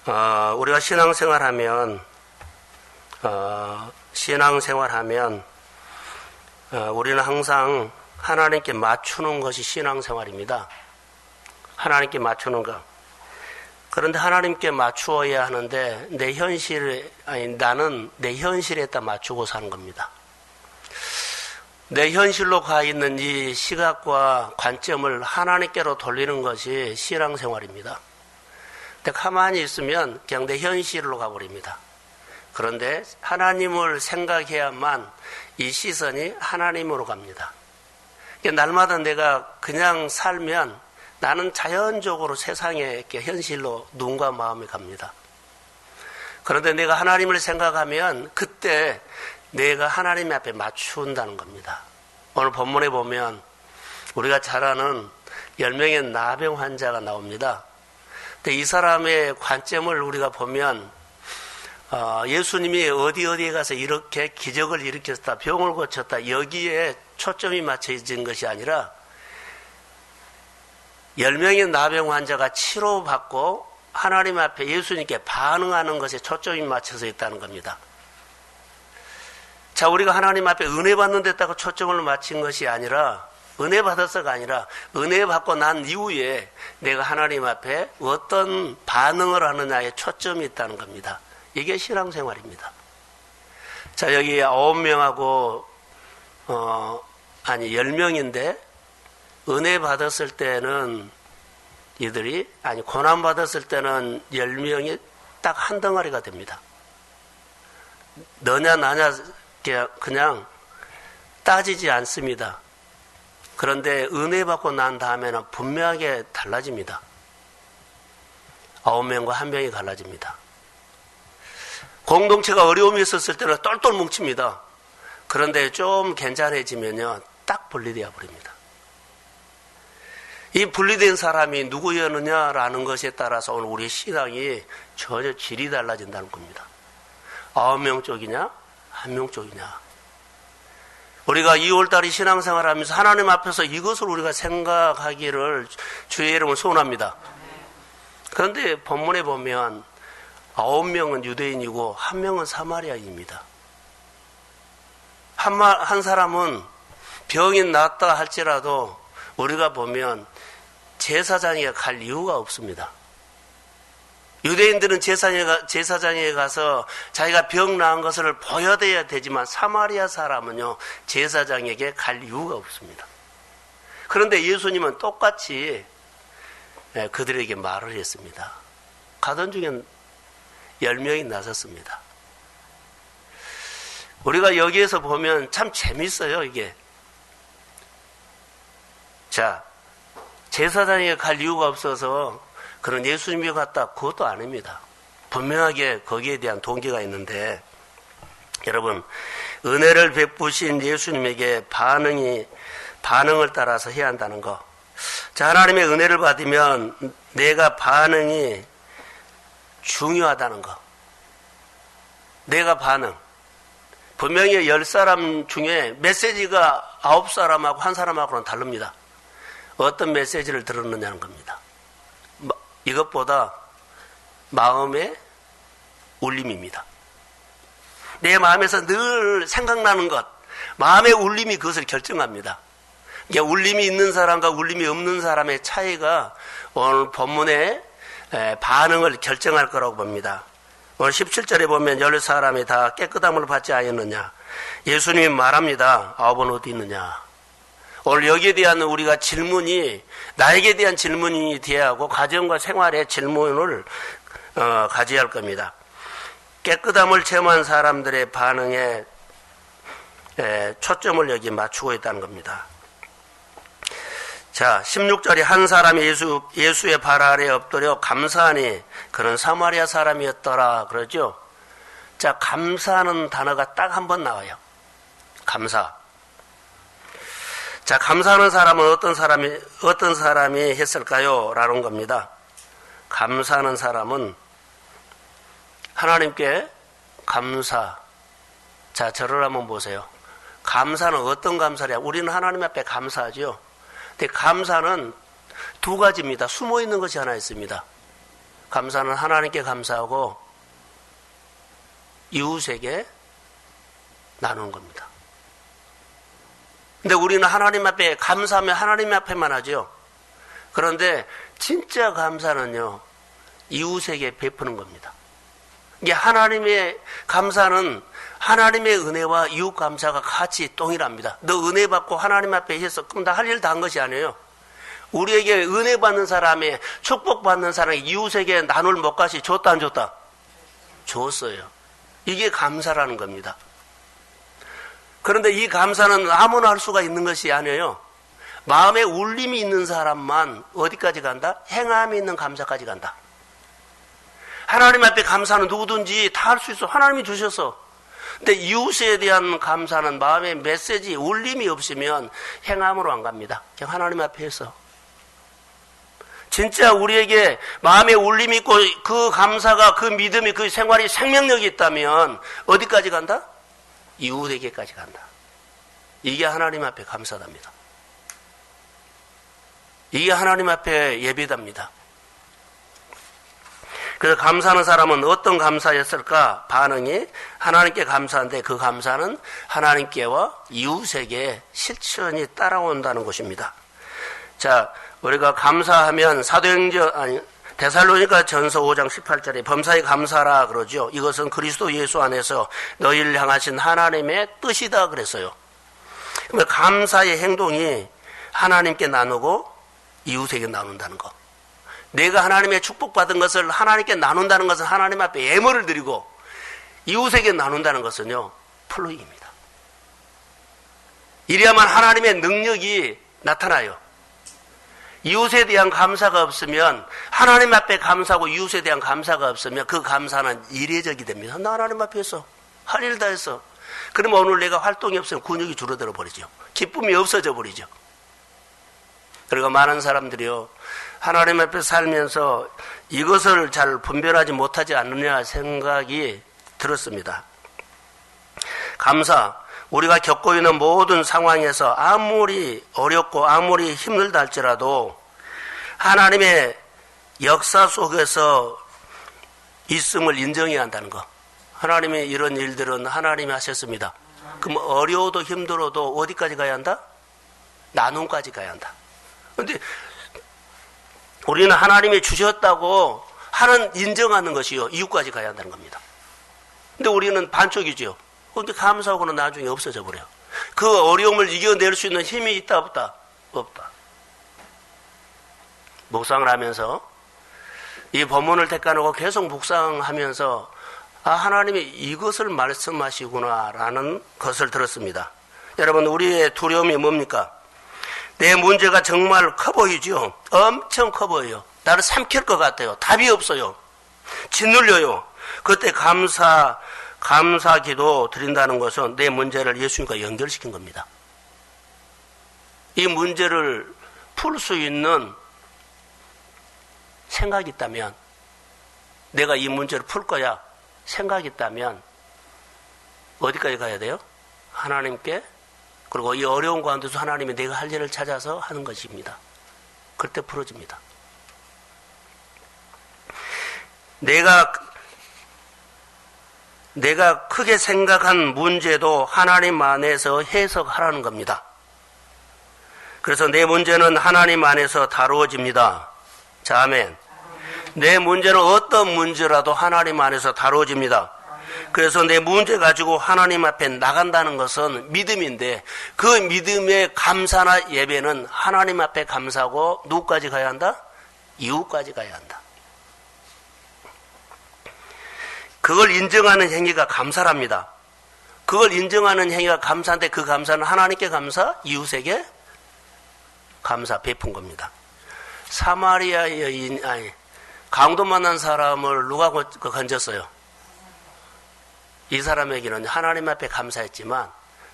우리가 신앙생활하면 우리는 항상 하나님께 맞추는 것이 신앙생활입니다. 하나님께 맞추는 것. 그런데 하나님께 맞추어야 하는데 나는 내 현실에다 맞추고 사는 겁니다. 내 현실로 가 있는 이 시각과 관점을 하나님께로 돌리는 것이 신앙생활입니다. 근데 가만히 있으면 그냥 내 현실로 가버립니다. 그런데 하나님을 생각해야만 이 시선이 하나님으로 갑니다. 날마다 내가 그냥 살면 나는 자연적으로 세상에 이렇게 현실로 눈과 마음이 갑니다. 그런데 내가 하나님을 생각하면 그때 내가 하나님 앞에 맞춘다는 겁니다. 오늘 본문에 보면 우리가 잘 아는 10명의 나병 환자가 나옵니다. 근데 이 사람의 관점을 우리가 보면 예수님이 어디에 가서 이렇게 기적을 일으켰다, 병을 고쳤다, 여기에 초점이 맞춰진 것이 아니라 10명의 나병 환자가 치료받고 하나님 앞에 예수님께 반응하는 것에 초점이 맞춰져 있다는 겁니다. 자, 우리가 하나님 앞에 은혜 받는 데다가 초점을 맞춘 것이 아니라, 은혜 받아서가 아니라 은혜 받고 난 이후에 내가 하나님 앞에 어떤 반응을 하느냐에 초점이 있다는 겁니다. 이게 신앙생활입니다. 자, 여기 9명하고 10명인데 은혜 받았을 때는 고난 받았을 때는 10명이 딱 한 덩어리가 됩니다. 너냐 나냐 그냥 따지지 않습니다. 그런데 은혜 받고 난 다음에는 분명하게 달라집니다. 9명과 1명이 달라집니다. 공동체가 어려움이 있었을 때는 똘똘 뭉칩니다. 그런데 좀 괜찮아지면요, 딱 분리되어 버립니다. 이 분리된 사람이 누구였느냐라는 것에 따라서 오늘 우리의 신앙이 전혀 질이 달라진다는 겁니다. 9명 쪽이냐, 1명 쪽이냐. 우리가 2월달에 신앙생활을 하면서 하나님 앞에서 이것을 우리가 생각하기를 주의 이름으로 소원합니다. 그런데 본문에 보면 9명은 유대인이고 1명은 사마리아인입니다. 한 사람은 병이 낫다 할지라도 우리가 보면 제사장에 갈 이유가 없습니다. 유대인들은 제사장에 가서 자기가 병 나은 것을 보여야 되지만 사마리아 사람은요, 제사장에게 갈 이유가 없습니다. 그런데 예수님은 똑같이 그들에게 말을 했습니다. 가던 중엔 10명이 나섰습니다. 우리가 여기에서 보면 참 재밌어요, 이게. 자, 제사장에게 갈 이유가 없어서 그런 예수님이 갔다, 그것도 아닙니다. 분명하게 거기에 대한 동기가 있는데, 여러분, 은혜를 베푸신 예수님에게 반응을 따라서 해야 한다는 거. 자, 하나님의 은혜를 받으면 내가 반응이 중요하다는 거. 내가 반응. 분명히 10사람 중에 메시지가 9사람하고 1사람하고는 다릅니다. 어떤 메시지를 들었느냐는 겁니다. 이것보다 마음의 울림입니다. 내 마음에서 늘 생각나는 것, 마음의 울림이 그것을 결정합니다. 그러니까 울림이 있는 사람과 울림이 없는 사람의 차이가 오늘 본문의 반응을 결정할 거라고 봅니다. 오늘 17절에 보면 10사람이 다 깨끗함을 받지 않았느냐. 예수님이 말합니다. 9은 어디 있느냐. 오늘 여기에 대한 우리가 질문이, 나에게 대한 질문이 돼야 하고 가정과 생활의 질문을 가져야 할 겁니다. 깨끗함을 체험한 사람들의 반응에 초점을 여기 맞추고 있다는 겁니다. 자, 16절에 한 사람이 예수의 발 아래에 엎드려 감사하니 그는 사마리아 사람이었더라 그러죠. 자, 감사하는 단어가 딱 한 번 나와요. 감사. 자, 감사하는 사람은 어떤 사람이 했을까요? 라는 겁니다. 감사하는 사람은 하나님께 감사. 자, 저를 한번 보세요. 감사는 어떤 감사냐? 우리는 하나님 앞에 감사하죠. 근데 감사는 두 가지입니다. 숨어 있는 것이 하나 있습니다. 감사는 하나님께 감사하고 이웃에게 나누는 겁니다. 근데 우리는 하나님 앞에 감사하면 하나님 앞에만 하죠. 그런데 진짜 감사는요, 이웃에게 베푸는 겁니다. 이게 하나님의 감사는 하나님의 은혜와 이웃 감사가 같이 동일합니다. 너 은혜 받고 하나님 앞에 해서 그럼 나 할 일 다 한 것이 아니에요. 우리에게 은혜 받는 사람이, 축복 받는 사람이 이웃에게 나눌 것까지 줬다 안 줬다? 줬어요. 이게 감사라는 겁니다. 그런데 이 감사는 아무나 할 수가 있는 것이 아니에요. 마음에 울림이 있는 사람만 어디까지 간다? 행함이 있는 감사까지 간다. 하나님 앞에 감사는 누구든지 다 할 수 있어. 하나님이 주셔서. 근데 이웃에 대한 감사는 마음에 메시지, 울림이 없으면 행함으로 안 갑니다. 그냥 하나님 앞에 해서. 진짜 우리에게 마음에 울림이 있고 그 감사가, 그 믿음이, 그 생활이 생명력이 있다면 어디까지 간다? 이웃에게까지 간다. 이게 하나님 앞에 감사답니다. 이게 하나님 앞에 예배답니다. 그래서 감사하는 사람은 어떤 감사였을까? 반응이 하나님께 감사한데 그 감사는 하나님께와 이웃에게 실천이 따라온다는 것입니다. 자, 우리가 감사하면 데살로니가 전서 5장 18절에 범사에 감사라 그러죠. 이것은 그리스도 예수 안에서 너희를 향하신 하나님의 뜻이다 그랬어요. 그러면 감사의 행동이 하나님께 나누고 이웃에게 나눈다는 것. 내가 하나님의 축복받은 것을 하나님께 나눈다는 것은 하나님 앞에 예물을 드리고 이웃에게 나눈다는 것은요, 플로잉입니다. 이래야만 하나님의 능력이 나타나요. 이웃에 대한 감사가 없으면, 하나님 앞에 감사하고 이웃에 대한 감사가 없으면 그 감사는 이례적이 됩니다. 나 하나님 앞에서 할 일 다 했어. 그러면 오늘 내가 활동이 없으면 근육이 줄어들어 버리죠. 기쁨이 없어져 버리죠. 그리고 많은 사람들이요, 하나님 앞에 살면서 이것을 잘 분별하지 못하지 않느냐 생각이 들었습니다. 감사, 우리가 겪고 있는 모든 상황에서 아무리 어렵고 아무리 힘들다 할지라도 하나님의 역사 속에서 있음을 인정해야 한다는 것. 하나님의 이런 일들은 하나님이 하셨습니다. 그럼 어려워도 힘들어도 어디까지 가야 한다? 나눔까지 가야 한다. 그런데 우리는 하나님이 주셨다고 하는 인정하는 것이요, 이웃까지 가야 한다는 겁니다. 근데 우리는 반쪽이죠. 그런데 감사하고는 나중에 없어져 버려요. 그 어려움을 이겨낼 수 있는 힘이 있다 없다? 없다. 묵상을 하면서 이 본문을 택하고 계속 묵상하면서 하나님이 이것을 말씀하시구나라는 것을 들었습니다. 여러분, 우리의 두려움이 뭡니까? 내 문제가 정말 커 보이죠? 엄청 커 보여요. 나를 삼킬 것 같아요. 답이 없어요. 짓눌려요. 그때 감사 기도 드린다는 것은 내 문제를 예수님과 연결시킨 겁니다. 이 문제를 풀 수 있는 생각이 있다면, 내가 이 문제를 풀 거야 생각이 있다면 어디까지 가야 돼요? 하나님께. 그리고 이 어려운 가운데서 하나님이 내가 할 일을 찾아서 하는 것입니다. 그때 풀어집니다. 내가 크게 생각한 문제도 하나님 안에서 해석하라는 겁니다. 그래서 내 문제는 하나님 안에서 다루어집니다. 자, 아멘. 내 문제는 어떤 문제라도 하나님 안에서 다루어집니다. 그래서 내 문제 가지고 하나님 앞에 나간다는 것은 믿음인데, 그 믿음의 감사나 예배는 하나님 앞에 감사하고 누구까지 가야 한다? 이웃까지 가야 한다. 그걸 인정하는 행위가 감사랍니다. 그걸 인정하는 행위가 감사인데 그 감사는 하나님께 감사, 이웃에게 감사 베푼 겁니다. 사마리아 여인, 강도 만난 사람을 누가 건졌어요? 이 사람에게는 하나님 앞에 감사했지만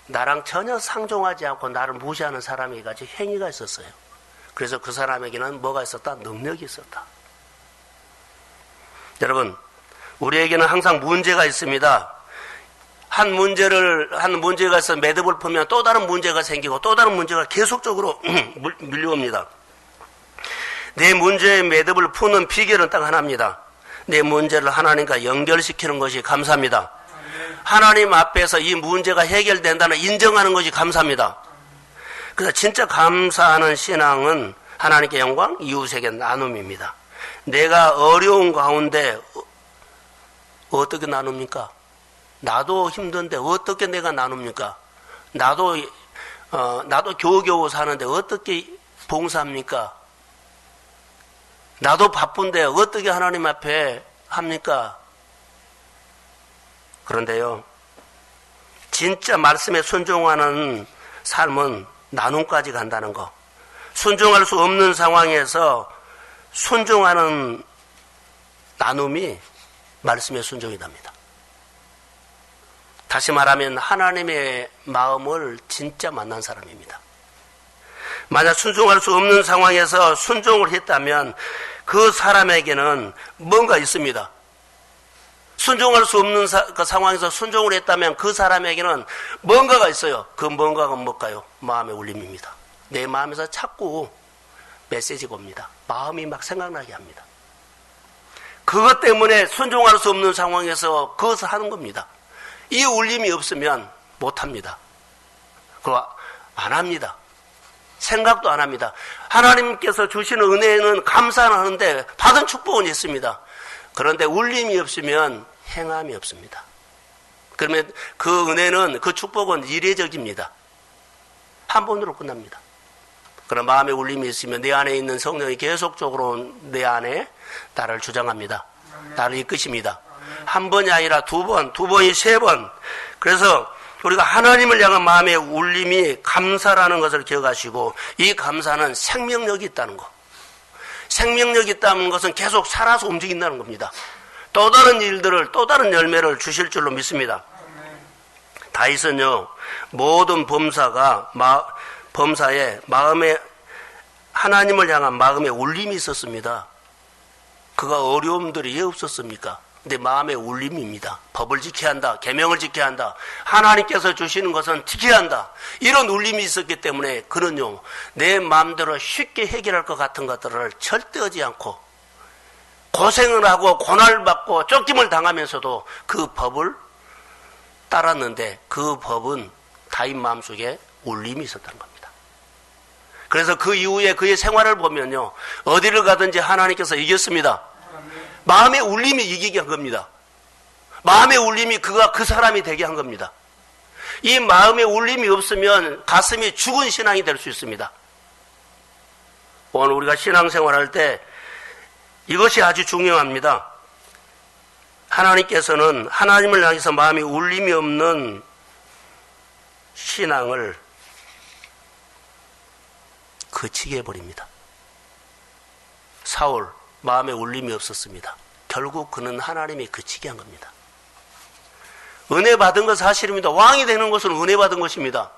나랑 전혀 상종하지 않고 나를 무시하는 사람에게 같이 행위가 있었어요. 그래서 그 사람에게는 뭐가 있었다? 능력이 있었다. 여러분, 우리에게는 항상 문제가 있습니다. 한 문제가 있어 매듭을 풀면 또 다른 문제가 생기고 또 다른 문제가 계속적으로 밀려옵니다. 내 문제의 매듭을 푸는 비결은 딱 하나입니다. 내 문제를 하나님과 연결시키는 것이 감사합니다. 하나님 앞에서 이 문제가 해결된다는 인정하는 것이 감사합니다. 그래서 진짜 감사하는 신앙은 하나님께 영광, 이웃에게 나눔입니다. 내가 어려운 가운데 어떻게 나눕니까? 나도 힘든데 어떻게 내가 나눕니까? 나도 겨우겨우 사는데 어떻게 봉사합니까? 나도 바쁜데 어떻게 하나님 앞에 합니까? 그런데요, 진짜 말씀에 순종하는 삶은 나눔까지 간다는 거. 순종할 수 없는 상황에서 순종하는 나눔이 말씀의 순종이답니다. 다시 말하면 하나님의 마음을 진짜 만난 사람입니다. 만약 순종할 수 없는 상황에서 순종을 했다면 그 사람에게는 뭔가 있습니다. 순종할 수 없는 그 상황에서 순종을 했다면 그 사람에게는 뭔가가 있어요. 그 뭔가가 뭘까요? 마음의 울림입니다. 내 마음에서 자꾸 메시지가 옵니다. 마음이 막 생각나게 합니다. 그것 때문에 순종할 수 없는 상황에서 그것을 하는 겁니다. 이 울림이 없으면 못합니다. 그거 안 합니다. 생각도 안 합니다. 하나님께서 주시는 은혜는 감사하는데 받은 축복은 있습니다. 그런데 울림이 없으면 행함이 없습니다. 그러면 그 은혜는, 그 축복은 이례적입니다. 한 번으로 끝납니다. 그런 마음의 울림이 있으면 내 안에 있는 성령이 계속적으로 내 안에 나를 주장합니다. 나를 이끄십니다. 한 번이 아니라 두 번이 세 번. 그래서 우리가 하나님을 향한 마음의 울림이 감사라는 것을 기억하시고, 이 감사는 생명력이 있다는 것. 생명력이 있다는 것은 계속 살아서 움직인다는 겁니다. 또 다른 일들을, 또 다른 열매를 주실 줄로 믿습니다. 다윗은요, 모든 범사에 마음에, 하나님을 향한 마음의 울림이 있었습니다. 그가 어려움들이 왜 없었습니까? 근데 마음의 울림입니다. 법을 지켜야 한다. 계명을 지켜야 한다. 하나님께서 주시는 것은 지켜야 한다. 이런 울림이 있었기 때문에 그는요, 내 마음대로 쉽게 해결할 것 같은 것들을 절대 하지 않고 고생을 하고 고난을 받고 쫓김을 당하면서도 그 법을 따랐는데, 그 법은 다윗 마음속에 울림이 있었다는 겁니다. 그래서 그 이후에 그의 생활을 보면요, 어디를 가든지 하나님께서 이겼습니다. 마음의 울림이 이기게 한 겁니다. 마음의 울림이 그가 그 사람이 되게 한 겁니다. 이 마음의 울림이 없으면 가슴이 죽은 신앙이 될 수 있습니다. 오늘 우리가 신앙생활할 때 이것이 아주 중요합니다. 하나님께서는 하나님을 향해서 마음이 울림이 없는 신앙을 거치게 해버립니다. 사울, 마음에 울림이 없었습니다. 결국 그는 하나님이 그치게 한 겁니다. 은혜 받은 건 사실입니다. 왕이 되는 것은 은혜 받은 것입니다.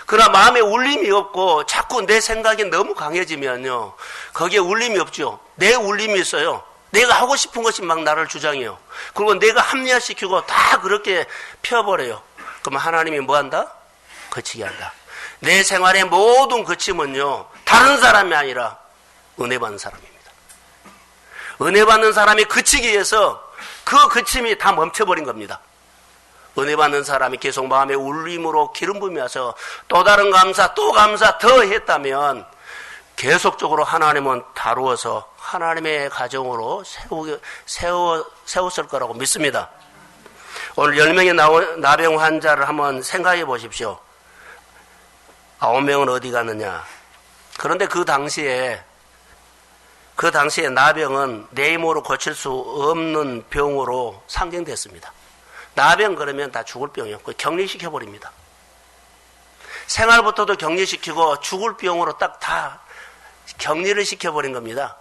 그러나 마음에 울림이 없고 자꾸 내 생각이 너무 강해지면요, 거기에 울림이 없죠. 내 울림이 있어요. 내가 하고 싶은 것이 막 나를 주장해요. 그리고 내가 합리화시키고 다 그렇게 펴버려요. 그러면 하나님이 뭐 한다? 거치게 한다. 내 생활의 모든 거침은요, 다른 사람이 아니라 은혜 받는 사람입니다. 은혜 받는 사람이 그치기 위해서 그 그침이 다 멈춰버린 겁니다. 은혜 받는 사람이 계속 마음의 울림으로 기름 부음이 와서 또 다른 감사, 또 감사 더 했다면 계속적으로 하나님은 다루어서 하나님의 가정으로 세웠을 거라고 믿습니다. 오늘 10명의 나병 환자를 한번 생각해 보십시오. 9명은 어디 갔느냐. 그런데 그 당시에 나병은 내 힘으로 고칠 수 없는 병으로 상징됐습니다. 나병 그러면 다 죽을 병이었고 격리시켜버립니다. 생활부터도 격리시키고 죽을 병으로 딱 다 격리를 시켜버린 겁니다.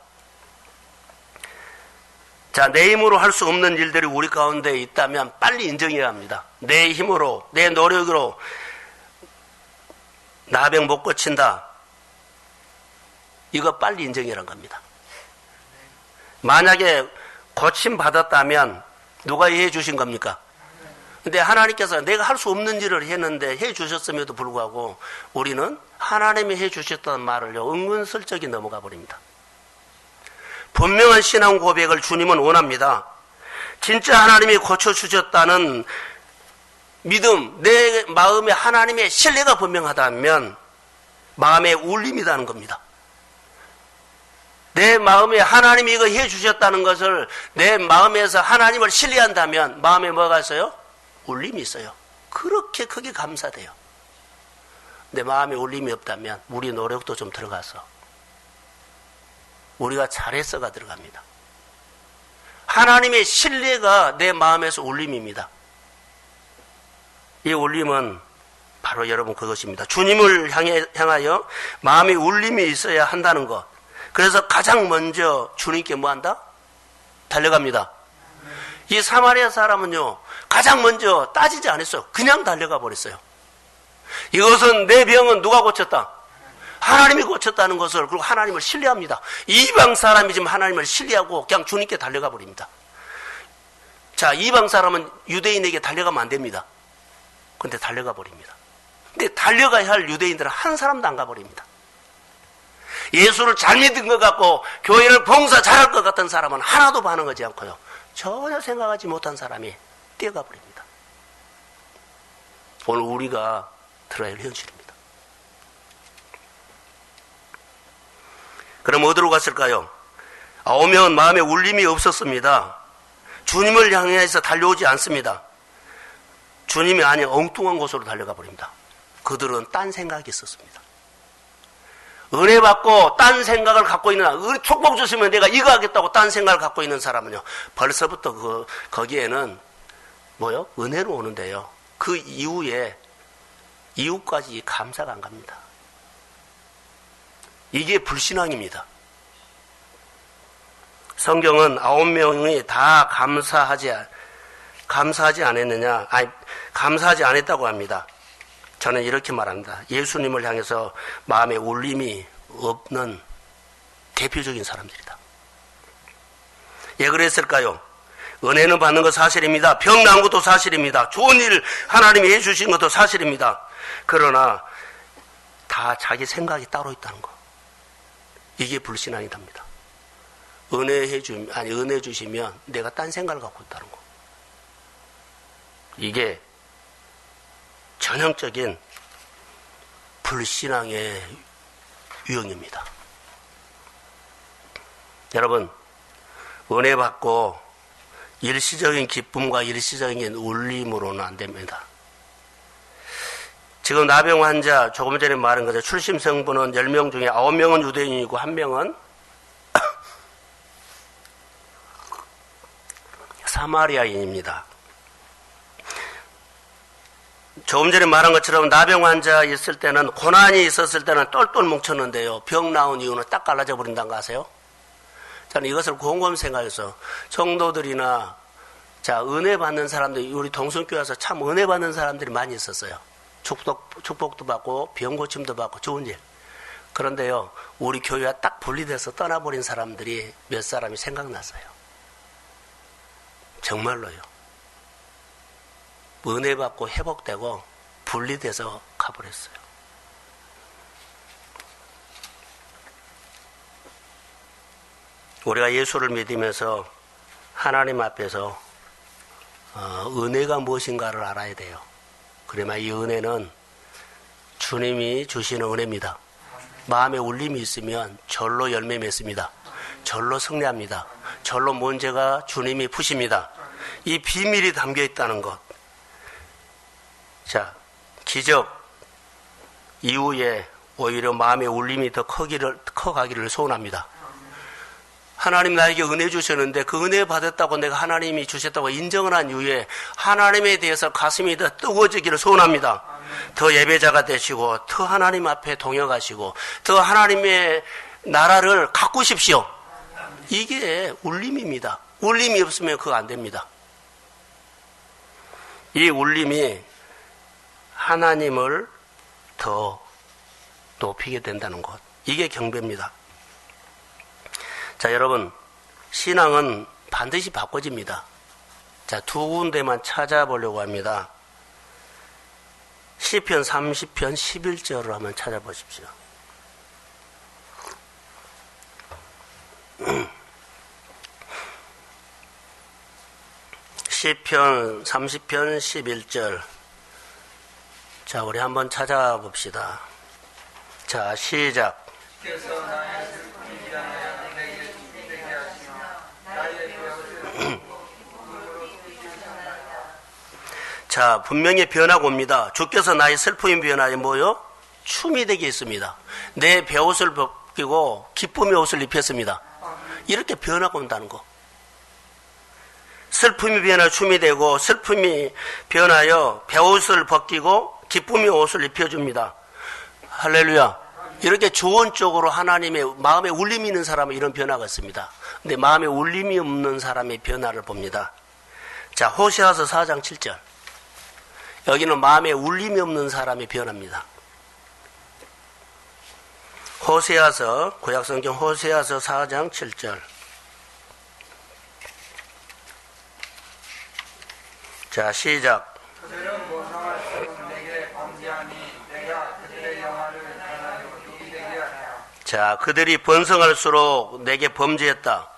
자, 내 힘으로 할 수 없는 일들이 우리 가운데 있다면 빨리 인정해야 합니다. 내 힘으로, 내 노력으로 나병 못 고친다. 이거 빨리 인정해란 겁니다. 만약에 고침 받았다면 누가 해 주신 겁니까? 근데 하나님께서 내가 할 수 없는 일을 했는데 해 주셨음에도 불구하고 우리는 하나님이 해 주셨다는 말을요, 은근슬쩍이 넘어가 버립니다. 분명한 신앙 고백을 주님은 원합니다. 진짜 하나님이 고쳐주셨다는 믿음, 내 마음에 하나님의 신뢰가 분명하다면 마음에 울림이라는 겁니다. 내 마음에 하나님이 이거 해주셨다는 것을 내 마음에서 하나님을 신뢰한다면 마음에 뭐가 있어요? 울림이 있어요. 그렇게 크게 감사돼요. 내 마음에 울림이 없다면 우리 노력도 좀 들어가서 우리가 잘했어가 들어갑니다. 하나님의 신뢰가 내 마음에서 울림입니다. 이 울림은 바로 여러분 그것입니다. 주님을 향하여 마음의 울림이 있어야 한다는 것. 그래서 가장 먼저 주님께 뭐한다? 달려갑니다. 이 사마리아 사람은요, 가장 먼저 따지지 않았어요. 그냥 달려가 버렸어요. 이것은 내 병은 누가 고쳤다? 하나님이 고쳤다는 것을, 그리고 하나님을 신뢰합니다. 이방 사람이 지금 하나님을 신뢰하고 그냥 주님께 달려가 버립니다. 자, 이방 사람은 유대인에게 달려가면 안 됩니다. 근데 달려가 버립니다. 근데 달려가야 할 유대인들은 한 사람도 안 가버립니다. 예수를 잘 믿은 것 같고 교회를 봉사 잘할 것 같은 사람은 하나도 반응하지 않고요, 전혀 생각하지 못한 사람이 뛰어가 버립니다. 오늘 우리가 들어야 할 현실입니다. 그럼 어디로 갔을까요? 9명은 마음에 울림이 없었습니다. 주님을 향해서 달려오지 않습니다. 주님이 아닌 엉뚱한 곳으로 달려가 버립니다. 그들은 딴 생각이 있었습니다. 은혜 받고 딴 생각을 갖고 있는, 축복 주시면 내가 이거 하겠다고 딴 생각을 갖고 있는 사람은요, 벌써부터 거기에는 뭐요? 은혜로 오는데요, 그 이후에 이후까지 감사가 안 갑니다. 이게 불신앙입니다. 성경은 9명이 다 감사하지 않았느냐? 아니, 감사하지 않았다고 합니다. 저는 이렇게 말합니다. 예수님을 향해서 마음에 울림이 없는 대표적인 사람들이다. 왜 그랬을까요? 은혜는 받는 것 사실입니다. 병 나은 것도 사실입니다. 좋은 일 하나님이 해주신 것도 사실입니다. 그러나 다 자기 생각이 따로 있다는 거. 이게 불신앙이답니다. 은혜 주시면 내가 딴 생각을 갖고 있다는 거. 이게 전형적인 불신앙의 유형입니다. 여러분, 은혜 받고 일시적인 기쁨과 일시적인 울림으로는 안 됩니다. 지금 나병 환자, 조금 전에 말한 거죠. 출심 성분은 10명 중에 9명은 유대인이고 1명은 사마리아인입니다. 조금 전에 말한 것처럼 나병 환자 있을 때는, 고난이 있었을 때는 똘똘 뭉쳤는데요, 병 나온 이유는 딱 갈라져 버린다는 거 아세요? 저는 이것을 곰곰이 생각해서 성도들이나, 자, 은혜 받는 사람들, 우리 동성교회에서 참 은혜 받는 사람들이 많이 있었어요. 축복도 받고 병 고침도 받고 좋은 일. 그런데요, 우리 교회와 딱 분리돼서 떠나버린 사람들이 몇 사람이 생각났어요. 정말로요. 은혜 받고 회복되고 분리돼서 가버렸어요. 우리가 예수를 믿으면서 하나님 앞에서 은혜가 무엇인가를 알아야 돼요. 그러면 이 은혜는 주님이 주시는 은혜입니다. 마음에 울림이 있으면 절로 열매 맺습니다. 절로 승리합니다. 절로 문제가 주님이 푸십니다. 이 비밀이 담겨 있다는 것. 자, 기적 이후에 오히려 마음의 울림이 더 커가기를 소원합니다. 하나님 나에게 은혜 주셨는데 그 은혜 받았다고 내가 하나님이 주셨다고 인정을 한 이후에 하나님에 대해서 가슴이 더 뜨거워지기를 소원합니다. 더 예배자가 되시고 더 하나님 앞에 동역하시고 더 하나님의 나라를 가꾸십시오. 이게 울림입니다. 울림이 없으면 그거 안 됩니다. 이 울림이 하나님을 더 높이게 된다는 것. 이게 경배입니다. 자, 여러분, 신앙은 반드시 바꿔집니다. 자, 두 군데만 찾아보려고 합니다. 시편 30편 11절을 한번 찾아보십시오. 시편 30편 11절. 자, 우리 한번 찾아봅시다. 자, 시작. 자, 분명히 변화가 옵니다. 주께서 나의 슬픔이 변화에 뭐요? 춤이 되게 했습니다. 내 베옷을 벗기고 기쁨의 옷을 입혔습니다. 이렇게 변화가 온다는 거. 슬픔이 변하여 춤이 되고 슬픔이 변하여 베옷을 벗기고 기쁨의 옷을 입혀줍니다. 할렐루야. 이렇게 좋은 쪽으로 하나님의 마음에 울림이 있는 사람은 이런 변화가 있습니다. 근데 마음에 울림이 없는 사람의 변화를 봅니다. 자, 호세아서 4장 7절. 여기는 마음에 울림이 없는 사람의 변화입니다. 호세아서, 구약성경 호세아서 4장 7절. 자, 시작. 그들은 모성할수록 내게 범죄하니 내가 그들의 영화를 변하여 욕이 되게 하라. 자, 그들이 번성할수록 내게 범죄했다.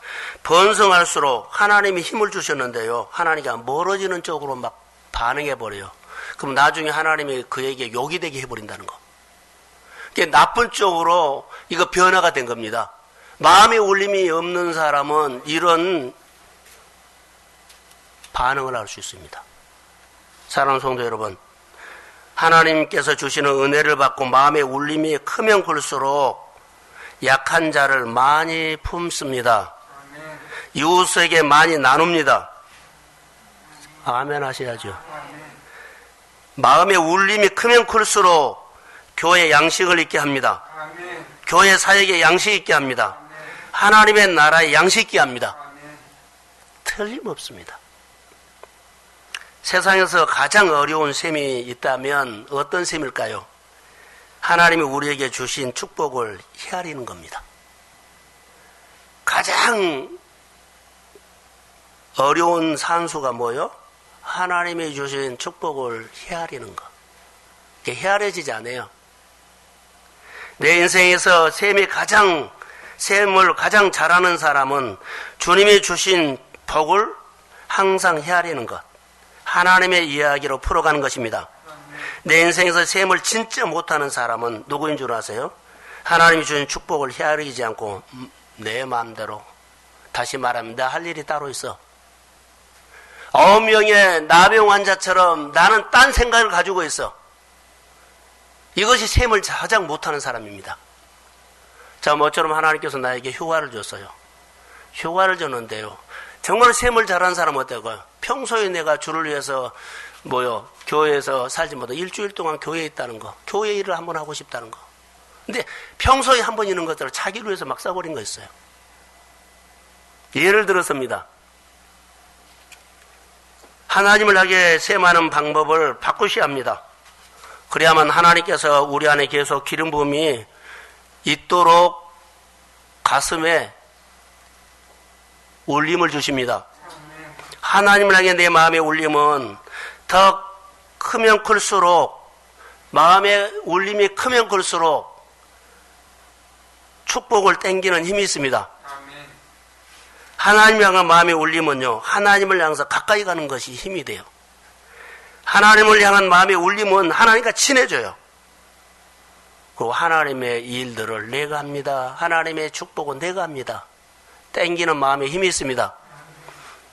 번성할수록 하나님이 힘을 주셨는데요. 하나님이 멀어지는 쪽으로 막 반응해버려요. 그럼 나중에 하나님이 그에게 욕이 되게 해버린다는 거. 이게 나쁜 쪽으로 이거 변화가 된 겁니다. 마음의 울림이 없는 사람은 이런 반응을 할 수 있습니다. 사랑하는 성도 여러분, 하나님께서 주시는 은혜를 받고 마음의 울림이 크면 클수록 약한 자를 많이 품습니다. 아멘. 이웃에게 많이 나눕니다. 아멘 하셔야죠. 아멘. 마음의 울림이 크면 클수록 교회 양식을 있게 합니다. 아멘. 교회 사역에 양식 있게 합니다. 아멘. 하나님의 나라에 양식 있게 합니다. 아멘. 틀림없습니다. 세상에서 가장 어려운 셈이 있다면 어떤 셈일까요? 하나님이 우리에게 주신 축복을 헤아리는 겁니다. 가장 어려운 산수가 뭐요? 하나님이 주신 축복을 헤아리는 것. 이게 헤아려지지 않아요. 내 인생에서 셈을 가장 잘하는 사람은 주님이 주신 복을 항상 헤아리는 것. 하나님의 이야기로 풀어가는 것입니다. 내 인생에서 셈을 진짜 못하는 사람은 누구인 줄 아세요? 하나님이 주신 축복을 헤아리지 않고 내 마음대로, 다시 말하면 나 할 일이 따로 있어. 9명의 나병 환자처럼 나는 딴 생각을 가지고 있어. 이것이 셈을 가장 못하는 사람입니다. 자, 모처럼 하나님께서 나에게 휴가를 줬어요. 휴가를 줬는데요. 정말 셈을 잘하는 사람은 어때요? 평소에 내가 주를 위해서 교회에서 살지 못하고 일주일 동안 교회에 있다는 거, 교회 일을 한번 하고 싶다는 거. 근데 평소에 한번 있는 것들을 자기를 위해서 막 써버린 거 있어요. 예를 들었습니다. 하나님을 하게 셈하는 방법을 바꾸셔야 합니다. 그래야만 하나님께서 우리 안에 계속 기름 부음이 있도록 가슴에 울림을 주십니다. 하나님을 향해 내 마음의 울림은 더 크면 클수록, 마음의 울림이 크면 클수록 축복을 땡기는 힘이 있습니다. 하나님을 향한 마음의 울림은요, 하나님을 향해서 가까이 가는 것이 힘이 돼요. 하나님을 향한 마음의 울림은 하나님과 친해져요. 그리고 하나님의 일들을 내가 합니다. 하나님의 축복은 내가 합니다. 땡기는 마음에 힘이 있습니다.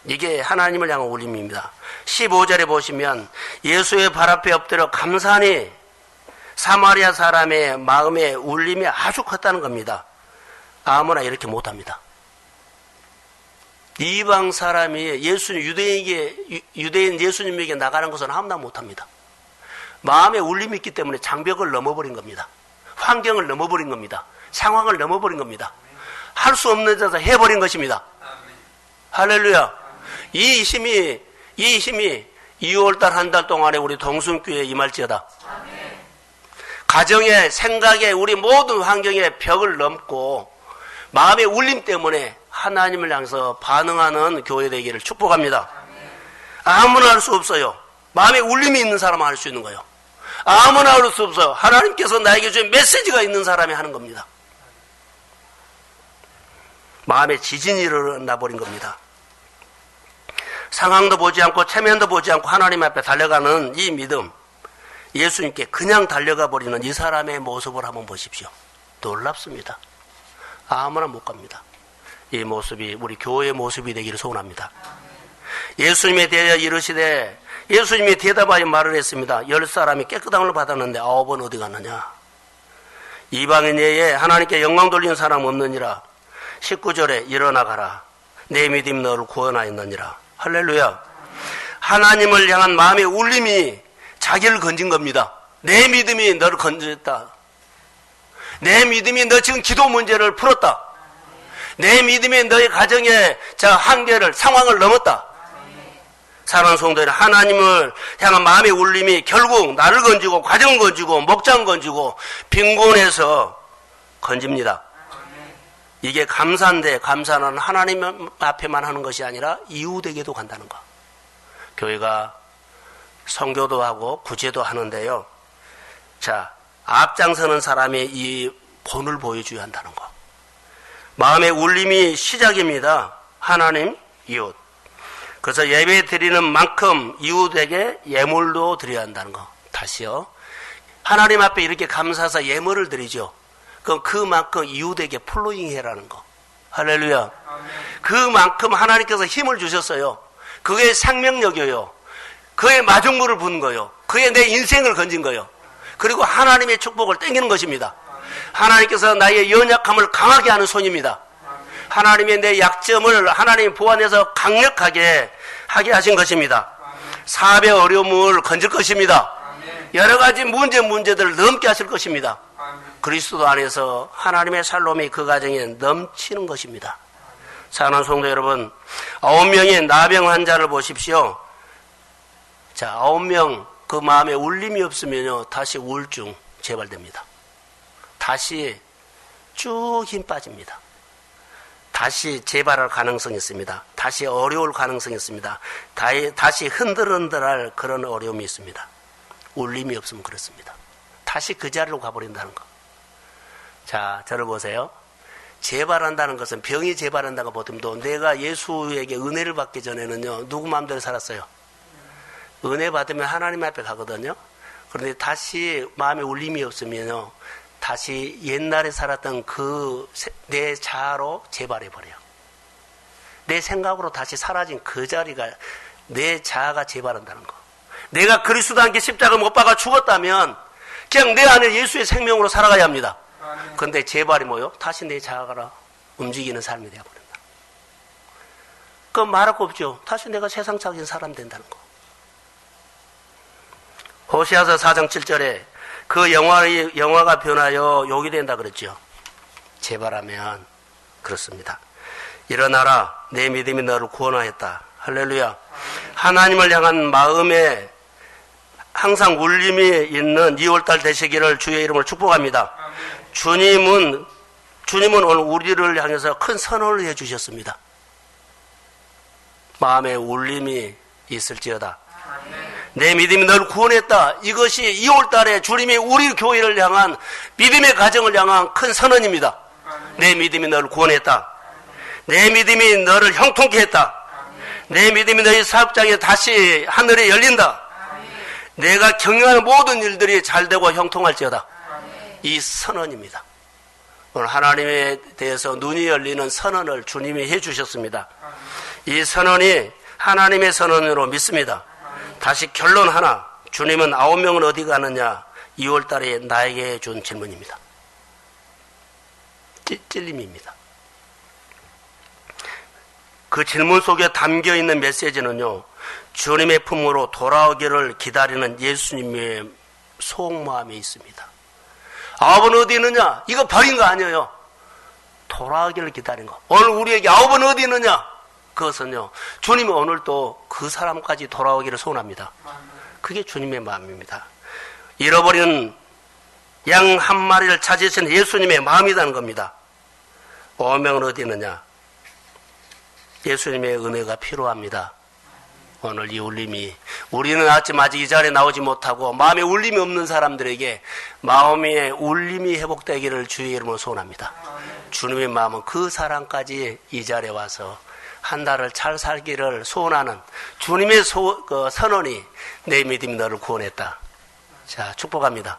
이게 하나님을 향한 울림입니다. 15절에 보시면 예수의 발 앞에 엎드려 감사하니 사마리아 사람의 마음의 울림이 아주 컸다는 겁니다. 아무나 이렇게 못합니다. 이방 사람이 유대인 예수님에게 나가는 것은 아무나 못합니다. 마음에 울림이 있기 때문에 장벽을 넘어버린 겁니다. 환경을 넘어버린 겁니다. 상황을 넘어버린 겁니다. 할 수 없는 데서 해버린 것입니다. 할렐루야. 이 힘이 2월달 한 달 동안에 우리 동순교회에 임할지어다. 가정에, 생각에, 우리 모든 환경의 벽을 넘고 마음의 울림 때문에 하나님을 향해서 반응하는 교회 되기를 축복합니다. 아무나 할 수 없어요. 마음에 울림이 있는 사람은 할 수 있는 거예요. 아무나 할 수 없어요. 하나님께서 나에게 주신 메시지가 있는 사람이 하는 겁니다. 마음에 지진이 일어나 버린 겁니다. 상황도 보지 않고 체면도 보지 않고 하나님 앞에 달려가는 이 믿음, 예수님께 그냥 달려가 버리는 이 사람의 모습을 한번 보십시오. 놀랍습니다. 아무나 못 갑니다. 이 모습이 우리 교회의 모습이 되기를 소원합니다. 예수님에 대하여 이르시되, 예수님이 대답하여 말을 했습니다. 10사람이 깨끗함을 받았는데 9은 어디 갔느냐? 이방인 외에 하나님께 영광 돌리는 사람 없느니라. 19절에 일어나 가라. 내 믿음이 너를 구원하였느니라. 할렐루야. 하나님을 향한 마음의 울림이 자기를 건진 겁니다. 내 믿음이 너를 건졌다. 내 믿음이 너 지금 기도 문제를 풀었다. 내 믿음이 너의 가정의 한계를, 상황을 넘었다. 사랑하는 성도들, 하나님을 향한 마음의 울림이 결국 나를 건지고 가정을 건지고 목장 건지고 빈곤에서 건집니다. 이게 감사인데, 감사는 하나님 앞에만 하는 것이 아니라 이웃에게도 간다는 거. 교회가 선교도 하고 구제도 하는데요. 자, 앞장서는 사람이 이 본을 보여줘야 한다는 거. 마음의 울림이 시작입니다. 하나님, 이웃. 그래서 예배 드리는 만큼 이웃에게 예물도 드려야 한다는 거. 다시요. 하나님 앞에 이렇게 감사해서 예물을 드리죠. 그럼 그만큼 이웃에게 플로잉 해라는 거. 할렐루야. 그만큼 하나님께서 힘을 주셨어요. 그게 생명력이에요. 그의 마중물을 부은 거예요. 그의 내 인생을 건진 거예요. 그리고 하나님의 축복을 땡기는 것입니다. 하나님께서 나의 연약함을 강하게 하는 손입니다. 하나님의 내 약점을 하나님이 보완해서 강력하게 하게 하신 것입니다. 사업의 어려움을 건질 것입니다. 여러 가지 문제들을 넘게 하실 것입니다. 그리스도 안에서 하나님의 살롬이 그 가정에 넘치는 것입니다. 사랑하는 성도 여러분, 9명의 나병 환자를 보십시오. 자, 9명 그 마음에 울림이 없으면요, 다시 우울증 재발됩니다. 다시 쭉 힘 빠집니다. 다시 재발할 가능성이 있습니다. 다시 어려울 가능성이 있습니다. 다시 흔들흔들할 그런 어려움이 있습니다. 울림이 없으면 그렇습니다. 다시 그 자리로 가버린다는 거. 자, 저를 보세요. 재발한다는 것은, 병이 재발한다고 보듬도 내가 예수에게 은혜를 받기 전에는요, 누구 마음대로 살았어요. 은혜 받으면 하나님 앞에 가거든요. 그런데 다시 마음에 울림이 없으면요, 다시 옛날에 살았던 내 자아로 재발해버려요. 내 생각으로 다시 사라진 그 자리가, 내 자아가 재발한다는 거. 내가 그리스도 함께 십자가 못 박아 죽었다면 그냥 내 안에 예수의 생명으로 살아가야 합니다. 그런데 재발이 뭐요? 다시 내 자아가 움직이는 삶이 되어버린다. 그럼 말할 거 없죠. 다시 내가 세상적인 사람 된다는 거. 호세아서 4장 7절에 그 영화가 변하여 욕이 된다 그랬죠. 재발하면 그렇습니다. 일어나라, 내 믿음이 너를 구원하였다. 할렐루야. 하나님을 향한 마음에 항상 울림이 있는 2월달 되시기를 주의 이름으로 축복합니다. 주님은 오늘 우리를 향해서 큰 선언을 해주셨습니다. 마음에 울림이 있을지어다. 내 믿음이 너를 구원했다. 이것이 2월달에 주님이 우리 교회를 향한, 믿음의 가정을 향한 큰 선언입니다. 내 믿음이 너를 구원했다. 내 믿음이 너를 형통케 했다. 내 믿음이 너희 사업장에 다시 하늘이 열린다. 내가 경영하는 모든 일들이 잘되고 형통할지어다. 이 선언입니다. 오늘 하나님에 대해서 눈이 열리는 선언을 주님이 해주셨습니다. 이 선언이 하나님의 선언으로 믿습니다. 다시 결론 하나, 주님은 9명은 어디 가느냐? 2월달에 나에게 준 질문입니다. 찔림입니다. 그 질문 속에 담겨있는 메시지는요, 주님의 품으로 돌아오기를 기다리는 예수님의 속마음이 있습니다. 9은 어디 있느냐? 이거 버린 거 아니에요. 돌아오기를 기다린 거. 오늘 우리에게 9은 어디 있느냐? 그것은요, 주님이 오늘 또 그 사람까지 돌아오기를 소원합니다. 그게 주님의 마음입니다. 잃어버린 양 한 마리를 찾으신 예수님의 마음이라는 겁니다. 5명은 어디 있느냐? 예수님의 은혜가 필요합니다. 오늘 이 울림이, 우리는 아직 이 자리에 나오지 못하고 마음에 울림이 없는 사람들에게 마음의 울림이 회복되기를 주의 이름으로 소원합니다. 주님의 마음은 그 사람까지 이 자리에 와서 한 달을 잘 살기를 소원하는 주님의 선언이 내 믿음이 너를 구원했다. 자, 축복합니다.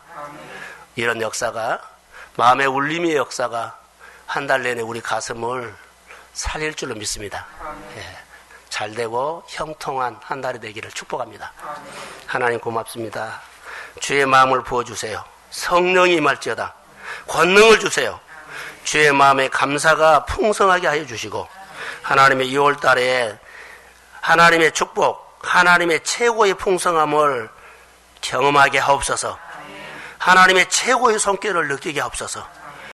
이런 역사가, 마음의 울림의 역사가 한 달 내내 우리 가슴을 살릴 줄로 믿습니다. 예, 잘 되고 형통한 한 달이 되기를 축복합니다. 하나님 고맙습니다. 주의 마음을 부어주세요. 성령이 임할지어다. 권능을 주세요. 주의 마음에 감사가 풍성하게 하여 주시고, 하나님의 2월 달에 하나님의 축복, 하나님의 최고의 풍성함을 경험하게 하옵소서. 하나님의 최고의 손길을 느끼게 하옵소서.